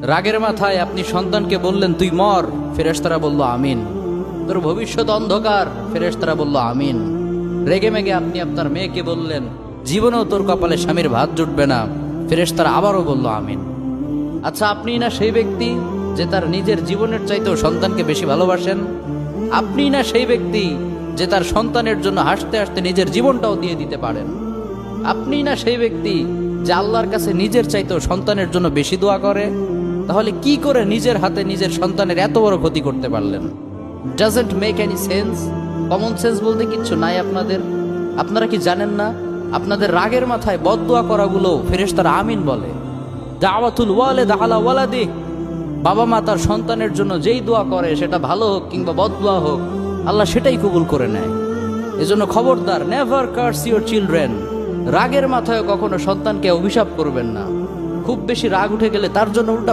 রাগের মাথায় আপনি সন্তানকে বললেন তুই মর, ফেরেশতারা বলল আমিন। তোর ভবিষ্যৎ অন্ধকার, ফেরেশতারা বলল আমিন। রেগে মেগে আপনি আপনার মেয়েকে বললেন জীবনেও তোর কপালে স্বামীর ভাত জুটবে না, ফেরেশতারা আবারও বলল আমিন। আচ্ছা, আপনি না সেই ব্যক্তি যে তার নিজের জীবনের চাইতেও সন্তানকে বেশি ভালোবাসেন? আপনি না সেই ব্যক্তি যে তার সন্তানের জন্য হাসতে হাসতে নিজের জীবনটাও দিয়ে দিতে পারেন? আপনি না সেই ব্যক্তি যে আল্লাহর কাছে নিজের চাইতেও সন্তানের জন্য বেশি দোয়া করে? তাহলে কি করে নিজের হাতে নিজের সন্তানের এত বড় ক্ষতি করতে পারলেন? Doesn't make any sense. Common sense বলতে কিচ্ছু নাই আপনাদের? আপনারা কি জানেন না আপনাদের রাগের মাথায় বদদোয়া করাগুলো ফেরেশতারা আমিন বলে? দাওয়াতুল ওয়ালিদ আলা ওয়ালাদি, বাবা মা তার সন্তানের জন্য যেই দোয়া করে সেটা ভালো হোক কিংবা বদদোয়া হোক, আল্লাহ সেটাই কবুল করে নেয়। এজন্য খবরদার, নেভার কার্স ইউর চিলড্রেন। রাগের মাথায় কখনো সন্তানকে অভিশাপ করবেন না। খুব বেশি রাগ উঠে গেলে তার জন্য উল্টা